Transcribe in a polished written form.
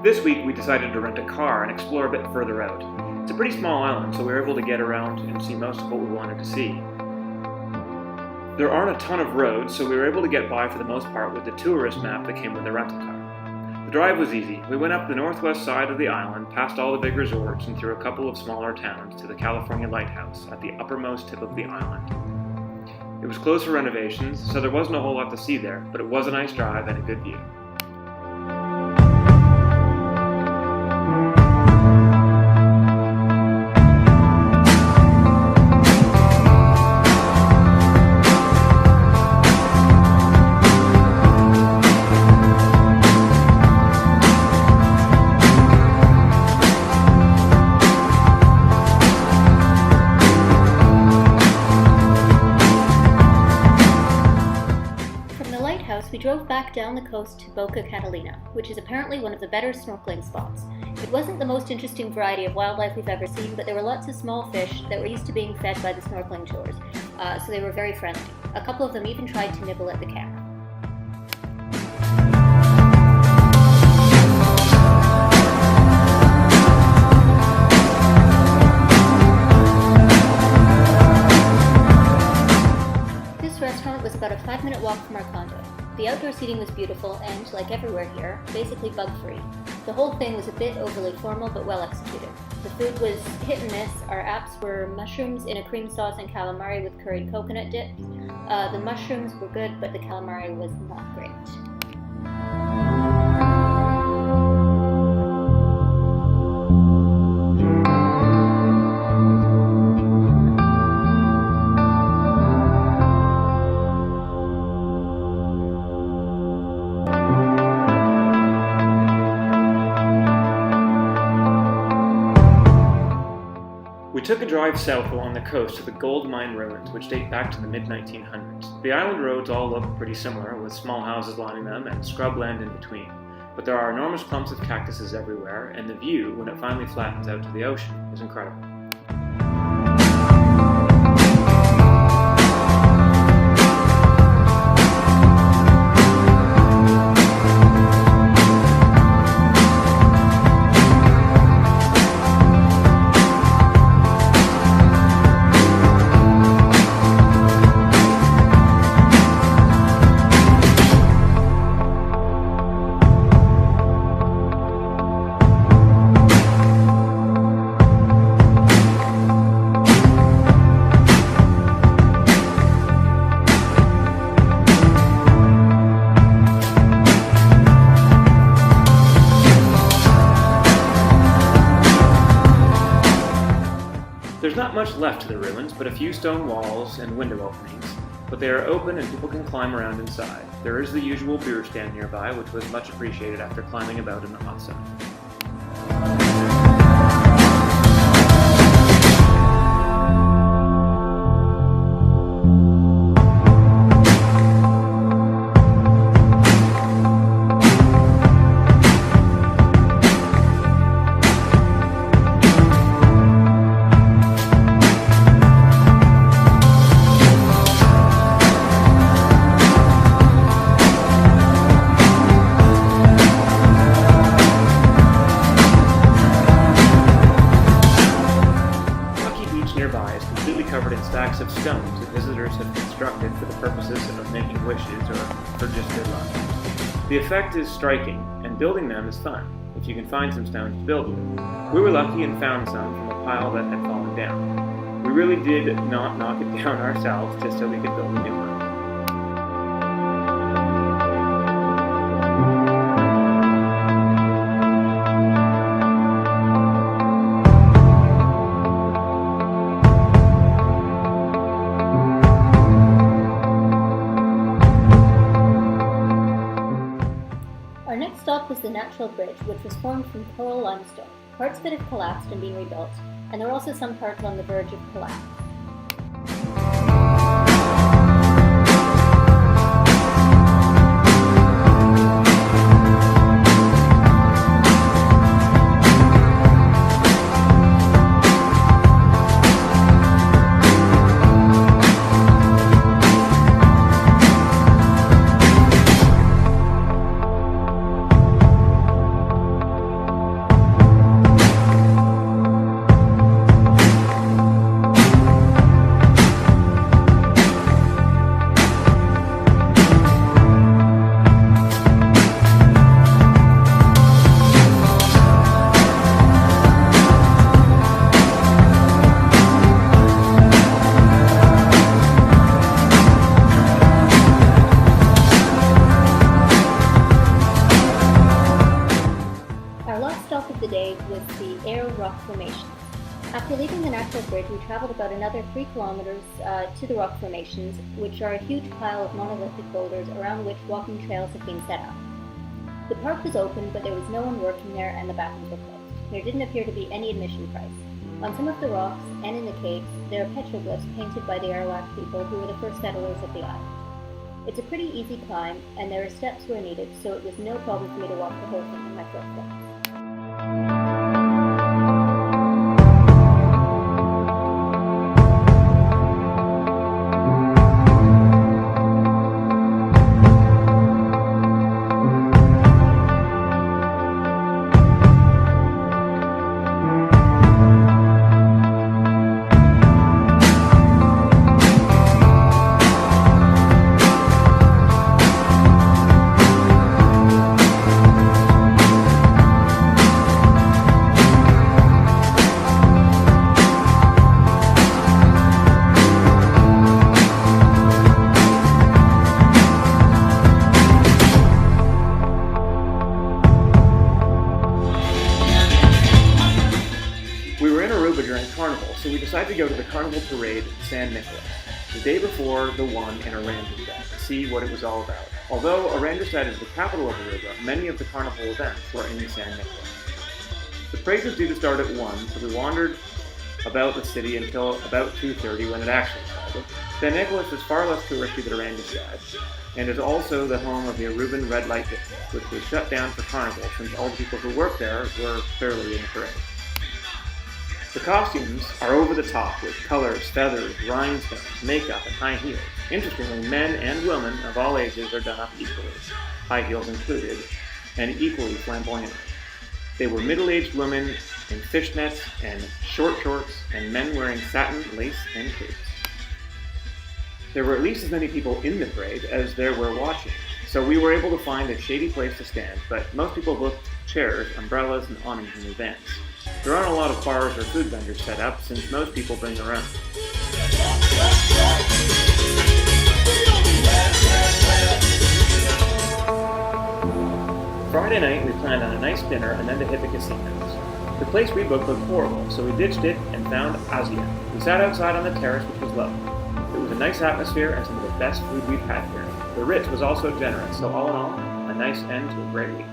This week we decided to rent a car and explore a bit further out. It's a pretty small island, so we were able to get around and see most of what we wanted to see. There aren't a ton of roads, so we were able to get by for the most part with the tourist map that came with the rental car. The drive was easy. We went up the northwest side of the island, past all the big resorts, and through a couple of smaller towns to the California Lighthouse at the uppermost tip of the island. It was closed for renovations, so there wasn't a whole lot to see there, but it was a nice drive and a good view. We drove back down the coast to Boca Catalina, which is apparently one of the better snorkeling spots. It wasn't the most interesting variety of wildlife we've ever seen, but there were lots of small fish that were used to being fed by the snorkeling tours, so they were very friendly. A couple of them even tried to nibble at the camera. This restaurant was about a 5-minute walk from our condo. The outdoor seating was beautiful and, like everywhere here, basically bug-free. The whole thing was a bit overly formal but well executed. The food was hit and miss. Our apps were mushrooms in a cream sauce and calamari with curried coconut dip. The mushrooms were good, but the calamari was not great. We took a drive south along the coast to the gold mine ruins, which date back to the mid-1900s. The island roads all look pretty similar, with small houses lining them and scrubland in between. But there are enormous clumps of cactuses everywhere, and the view, when it finally flattens out to the ocean, is incredible. There's not much left to the ruins, but a few stone walls and window openings, but they are open and people can climb around inside. There is the usual beer stand nearby, which was much appreciated after climbing about in the hot sun. Nearby is completely covered in stacks of stones that visitors have constructed for the purposes of making wishes or for just good luck. The effect is striking, and building them is fun, if you can find some stones to build with. We were lucky and found some from a pile that had fallen down. We really did not knock it down ourselves just so we could build a new one. Our next stop was the Natural Bridge, which was formed from coral limestone. Parts of it have collapsed and been rebuilt, and there are also some parts on the verge of collapse. bridge, we traveled about another 3 kilometers to the rock formations, which are a huge pile of monolithic boulders around which walking trails have been set up. The park was open, but there was no one working there and the bathrooms were closed. There didn't appear to be any admission price. On some of the rocks and in the caves, there are petroglyphs painted by the Arawak people who were the first settlers of the island. It's a pretty easy climb, and there are steps where needed, so it was no problem for me to walk the whole thing in my flip-flops. We were in Aruba during Carnival, so we decided to go to the Carnival Parade in San Nicolas, the day before the one in Oranjestad, to see what it was all about. Although Oranjestad is the capital of Aruba, many of the Carnival events were in San Nicolas. The parade was due to start at 1, so we wandered about the city until about 2:30 when it actually started. San Nicolas is far less touristy than Oranjestad, and is also the home of the Aruban Red Light District, which was shut down for Carnival since all the people who worked there were clearly in the parade. The costumes are over the top with colors, feathers, rhinestones, makeup, and high heels. Interestingly, men and women of all ages are done up equally, high heels included, and equally flamboyant. They were middle-aged women in fishnets and short shorts, and men wearing satin, lace, and capes. There were at least as many people in the parade as there were watching, so we were able to find a shady place to stand, but most people booked chairs, umbrellas, and awnings in advance. There aren't a lot of bars or food vendors set up, since most people bring their own. Friday night, we planned on a nice dinner and then to hit the casinos. The place we booked looked horrible, so we ditched it and found Asia. We sat outside on the terrace, which was lovely. It was a nice atmosphere and some of the best food we've had here. The Ritz was also generous, so all in all, a nice end to a great week.